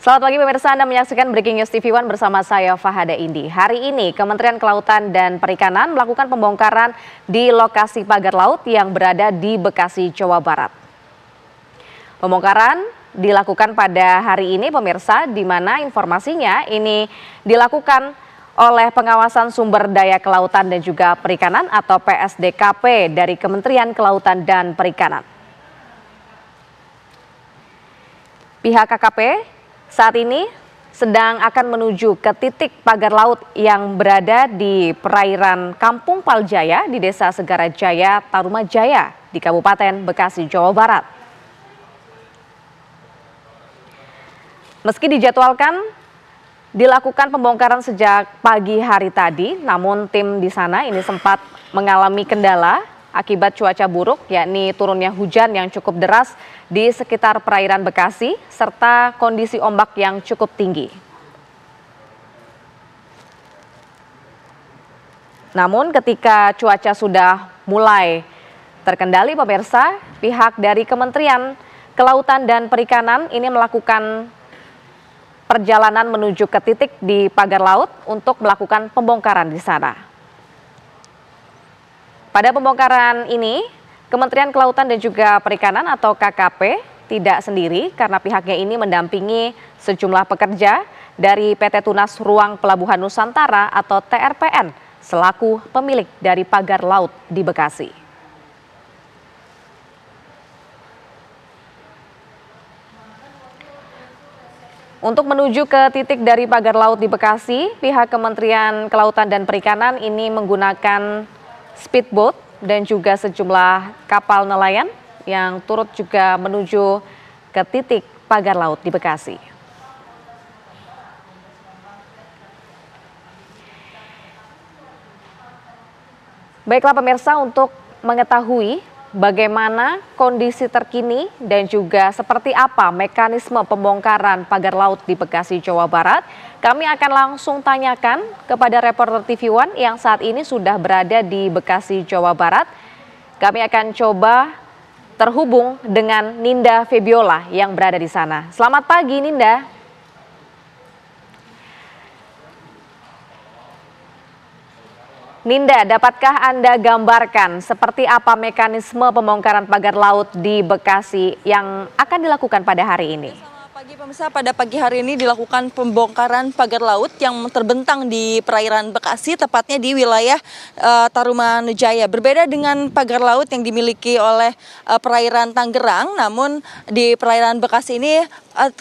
Selamat pagi pemirsa, Anda menyaksikan Breaking News TV One bersama saya Fahada Indi. Hari ini Kementerian Kelautan dan Perikanan melakukan pembongkaran di lokasi pagar laut yang berada di Bekasi, Jawa Barat. Pembongkaran dilakukan pada hari ini pemirsa, di mana informasinya ini dilakukan oleh Pengawasan Sumber Daya Kelautan dan juga Perikanan atau PSDKP dari Kementerian Kelautan dan Perikanan. Pihak KKP saat ini sedang akan menuju ke titik pagar laut yang berada di perairan Kampung Paljaya di Desa Segara Jaya, Tarumajaya di Kabupaten Bekasi, Jawa Barat. Meski dijadwalkan dilakukan pembongkaran sejak pagi hari tadi, namun tim di sana ini sempat mengalami kendala akibat cuaca buruk, yakni turunnya hujan yang cukup deras di sekitar perairan Bekasi, serta kondisi ombak yang cukup tinggi. Namun ketika cuaca sudah mulai terkendali pemirsa, pihak dari Kementerian Kelautan dan Perikanan ini melakukan perjalanan menuju ke titik di pagar laut untuk melakukan pembongkaran di sana. Pada pembongkaran ini, Kementerian Kelautan dan juga Perikanan atau KKP tidak sendiri karena pihaknya ini mendampingi sejumlah pekerja dari PT Tunas Ruang Pelabuhan Nusantara atau TRPN selaku pemilik dari pagar laut di Bekasi. Untuk menuju ke titik dari pagar laut di Bekasi, pihak Kementerian Kelautan dan Perikanan ini menggunakan speedboat dan juga sejumlah kapal nelayan yang turut juga menuju ke titik pagar laut di Bekasi. Baiklah pemirsa, untuk mengetahui bagaimana kondisi terkini dan juga seperti apa mekanisme pembongkaran pagar laut di Bekasi, Jawa Barat, kami akan langsung tanyakan kepada reporter TV One yang saat ini sudah berada di Bekasi, Jawa Barat. Kami akan coba terhubung dengan Ninda Febiola yang berada di sana. Selamat pagi Ninda. Ninda, dapatkah Anda gambarkan seperti apa mekanisme pembongkaran pagar laut di Bekasi yang akan dilakukan pada hari ini? Selamat pagi pemirsa, pada pagi hari ini dilakukan pembongkaran pagar laut yang terbentang di perairan Bekasi, tepatnya di wilayah Tarumajaya. Berbeda dengan pagar laut yang dimiliki oleh perairan Tangerang, namun di perairan Bekasi ini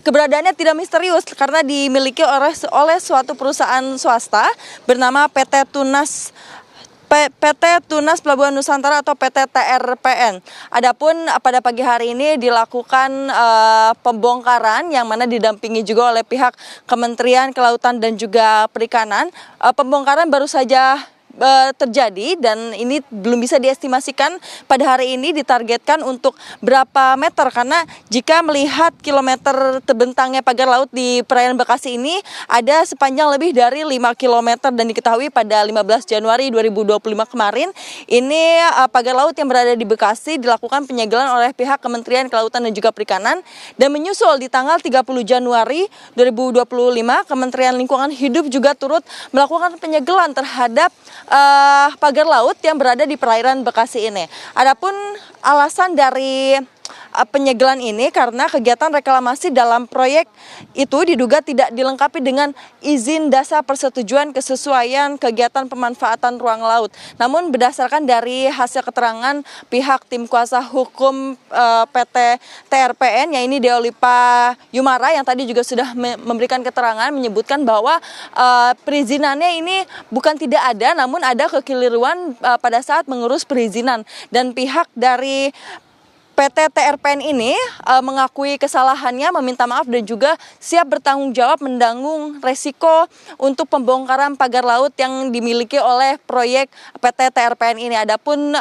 keberadaannya tidak misterius karena dimiliki oleh suatu perusahaan swasta bernama PT Tunas Pelabuhan Nusantara atau PT TRPN. Adapun pada pagi hari ini dilakukan pembongkaran yang mana didampingi juga oleh pihak Kementerian Kelautan dan juga Perikanan. Pembongkaran baru saja terjadi dan ini belum bisa diestimasikan pada hari ini ditargetkan untuk berapa meter, karena jika melihat kilometer terbentangnya pagar laut di perairan Bekasi ini ada sepanjang lebih dari 5 km dan diketahui pada 15 Januari 2025 kemarin ini pagar laut yang berada di Bekasi dilakukan penyegelan oleh pihak Kementerian Kelautan dan juga Perikanan, dan menyusul di tanggal 30 Januari 2025 Kementerian Lingkungan Hidup juga turut melakukan penyegelan terhadap pagar laut yang berada di perairan Bekasi ini. Adapun alasan dari penyegelan ini karena kegiatan reklamasi dalam proyek itu diduga tidak dilengkapi dengan izin dasar persetujuan kesesuaian kegiatan pemanfaatan ruang laut. Namun berdasarkan dari hasil keterangan pihak tim kuasa hukum PT TRPN, yang ini Deolipa Yumara yang tadi juga sudah memberikan keterangan menyebutkan bahwa perizinannya ini bukan tidak ada, namun ada kekeliruan pada saat mengurus perizinan, dan pihak dari PT TRPN ini mengakui kesalahannya, meminta maaf dan juga siap bertanggung jawab menanggung resiko untuk pembongkaran pagar laut yang dimiliki oleh proyek PT TRPN ini. Adapun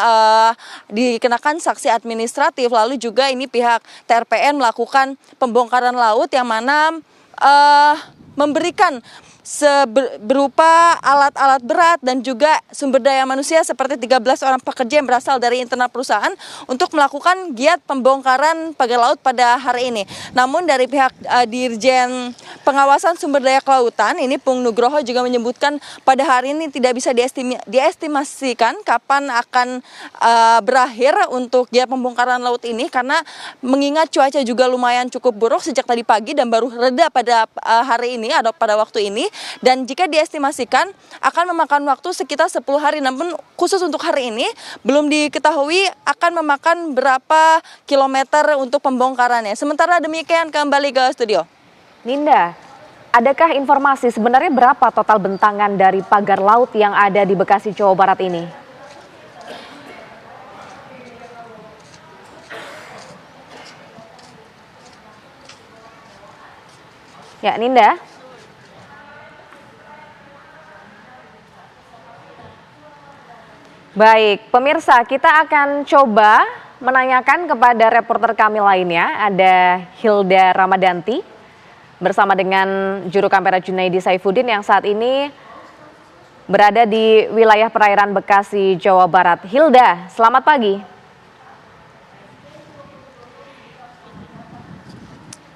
dikenakan sanksi administratif, lalu juga ini pihak TRPN melakukan pembongkaran laut yang mana memberikan berupa alat-alat berat dan juga sumber daya manusia seperti 13 orang pekerja yang berasal dari internal perusahaan untuk melakukan giat pembongkaran pagar laut pada hari ini. Namun dari pihak Dirjen Pengawasan Sumber Daya Kelautan ini Pung Nugroho juga menyebutkan pada hari ini tidak bisa diestimasikan kapan akan berakhir untuk giat pembongkaran laut ini, karena mengingat cuaca juga lumayan cukup buruk sejak tadi pagi dan baru reda pada hari ini atau pada waktu ini. Dan jika diestimasikan akan memakan waktu sekitar 10 hari, namun khusus untuk hari ini belum diketahui akan memakan berapa kilometer untuk pembongkarannya. Sementara demikian kembali ke studio. Ninda, adakah informasi sebenarnya berapa total bentangan dari pagar laut yang ada di Bekasi, Jawa Barat ini? Ya, Ninda. Baik, pemirsa, kita akan coba menanyakan kepada reporter kami lainnya. Ada Hilda Ramadanti bersama dengan juru kamera Junaidi Saifuddin yang saat ini berada di wilayah perairan Bekasi, Jawa Barat. Hilda, selamat pagi.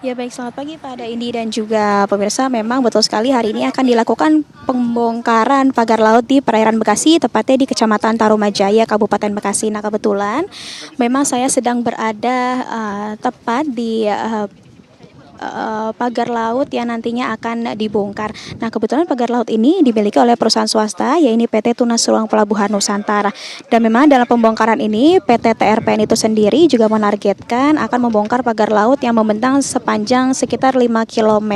Ya baik, selamat pagi pada Indi dan juga pemirsa. Memang betul sekali hari ini akan dilakukan pembongkaran pagar laut di perairan Bekasi, tepatnya di Kecamatan Tarumajaya, Kabupaten Bekasi. Nah kebetulan memang saya sedang berada tepat di pagar laut yang nantinya akan dibongkar. Nah kebetulan pagar laut ini dimiliki oleh perusahaan swasta, yaitu PT Tunas Ruang Pelabuhan Nusantara. Dan memang dalam pembongkaran ini PT TRPN itu sendiri juga menargetkan akan membongkar pagar laut yang membentang sepanjang sekitar 5 km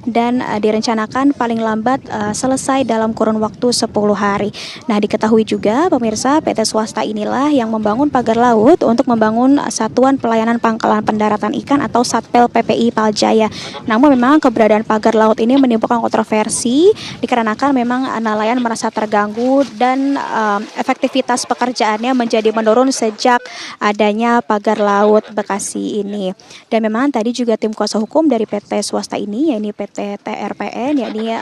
dan direncanakan paling lambat selesai dalam kurun waktu 10 hari. Nah diketahui juga pemirsa, PT swasta inilah yang membangun pagar laut untuk membangun Satuan Pelayanan Pangkalan Pendaratan Ikan atau Satpel PPI Jaya. Namun memang keberadaan pagar laut ini menimbulkan kontroversi dikarenakan memang nelayan merasa terganggu dan efektivitas pekerjaannya menjadi menurun sejak adanya pagar laut Bekasi ini. Dan memang tadi juga tim kuasa hukum dari PT swasta ini, yaitu PT TRPN, yakni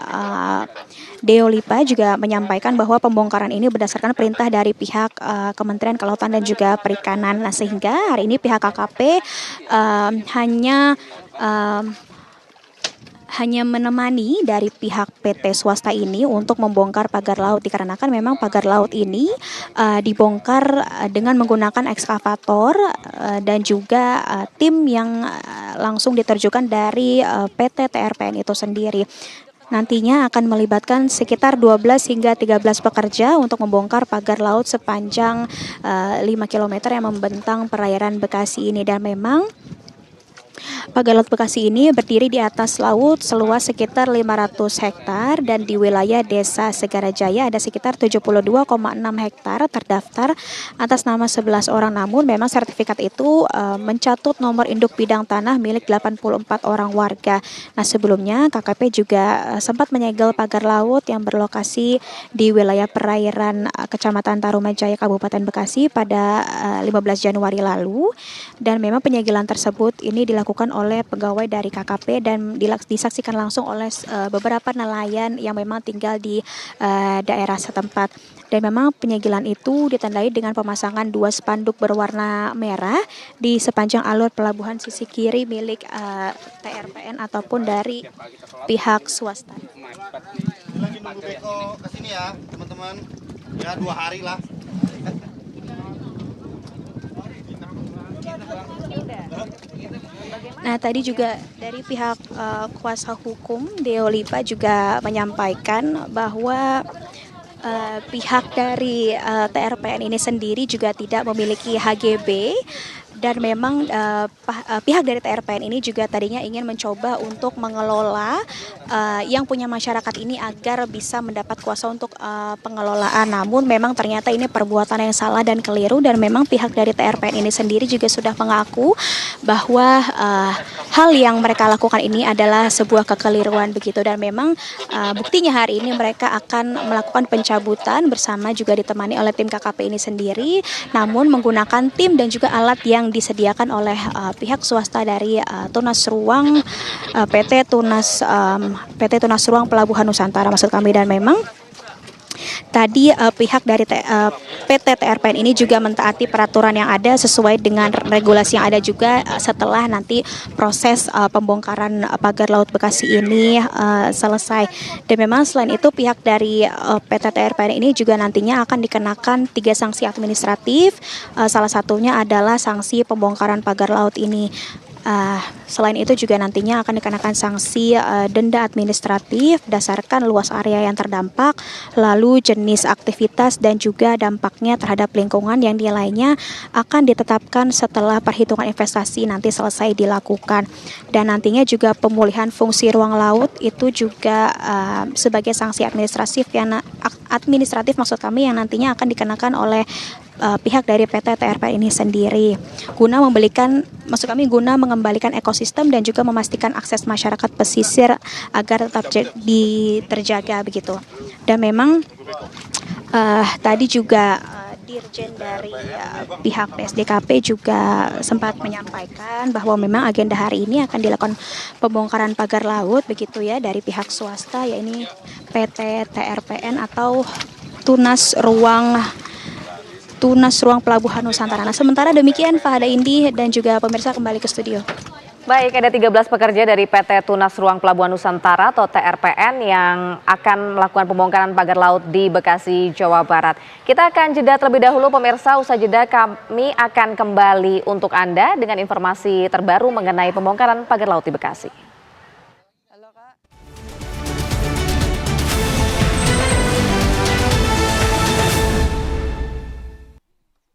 Deo Lipa, juga menyampaikan bahwa pembongkaran ini berdasarkan perintah dari pihak Kementerian Kelautan dan juga Perikanan. Nah, sehingga hari ini pihak KKP hanya menemani dari pihak PT swasta ini untuk membongkar pagar laut, dikarenakan memang pagar laut ini dibongkar dengan menggunakan ekskavator dan juga tim yang langsung diterjunkan dari PT TRPN itu sendiri. Nantinya akan melibatkan sekitar 12 hingga 13 pekerja untuk membongkar pagar laut sepanjang 5 km yang membentang perairan Bekasi ini. Dan memang pagar laut Bekasi ini berdiri di atas laut seluas sekitar 500 hektar dan di wilayah Desa Segarajaya ada sekitar 72,6 hektar terdaftar atas nama 11 orang. Namun memang sertifikat itu mencatut nomor induk bidang tanah milik 84 orang warga. Nah sebelumnya KKP juga sempat menyegel pagar laut yang berlokasi di wilayah perairan Kecamatan Tarumajaya, Kabupaten Bekasi pada 15 Januari lalu. Dan memang penyegelan tersebut ini dilakukan oleh pegawai dari KKP dan disaksikan langsung oleh beberapa nelayan yang memang tinggal di daerah setempat. Dan memang penyegelan itu ditandai dengan pemasangan 2 spanduk berwarna merah di sepanjang alur pelabuhan sisi kiri milik TRPN ataupun dari pihak swasta. Lagi nunggu Beko kesini ya teman-teman, ya 2 hari lah. Nah tadi juga dari pihak kuasa hukum Deo Lipa juga menyampaikan bahwa pihak dari TRPN ini sendiri juga tidak memiliki HGB. Dan memang pihak dari TRPN ini juga tadinya ingin mencoba untuk mengelola yang punya masyarakat ini agar bisa mendapat kuasa untuk pengelolaan. Namun memang ternyata ini perbuatan yang salah dan keliru, dan memang pihak dari TRPN ini sendiri juga sudah mengaku bahwa hal yang mereka lakukan ini adalah sebuah kekeliruan begitu. Dan memang buktinya hari ini mereka akan melakukan pencabutan bersama juga ditemani oleh tim KKP ini sendiri, namun menggunakan tim dan juga alat yang yang disediakan oleh pihak swasta dari Tunas Ruang PT Tunas Ruang Pelabuhan Nusantara maksud kami. Dan memang tadi pihak dari PT TRPN ini juga mentaati peraturan yang ada sesuai dengan regulasi yang ada juga setelah nanti proses pembongkaran pagar laut Bekasi ini selesai. Dan memang selain itu pihak dari PT TRPN ini juga nantinya akan dikenakan 3 sanksi administratif. Salah satunya adalah sanksi pembongkaran pagar laut ini. Selain itu juga nantinya akan dikenakan sanksi denda administratif berdasarkan luas area yang terdampak, lalu jenis aktivitas dan juga dampaknya terhadap lingkungan yang nilainya akan ditetapkan setelah perhitungan investasi nanti selesai dilakukan. Dan nantinya juga pemulihan fungsi ruang laut itu juga sebagai sanksi administratif maksud kami yang nantinya akan dikenakan oleh pihak dari PT TRPN ini sendiri guna mengembalikan ekosistem dan juga memastikan akses masyarakat pesisir agar tetap terjaga begitu. Dan memang tadi juga Dirjen dari pihak PSDKP juga sempat menyampaikan bahwa memang agenda hari ini akan dilakukan pembongkaran pagar laut begitu ya dari pihak swasta, yaitu PT TRPN atau Tunas Ruang Pelabuhan Nusantara. Nah, sementara demikian Fahada Indi dan juga pemirsa kembali ke studio. Baik, ada 13 pekerja dari PT Tunas Ruang Pelabuhan Nusantara atau TRPN yang akan melakukan pembongkaran pagar laut di Bekasi, Jawa Barat. Kita akan jeda terlebih dahulu pemirsa, usai jeda kami akan kembali untuk Anda dengan informasi terbaru mengenai pembongkaran pagar laut di Bekasi.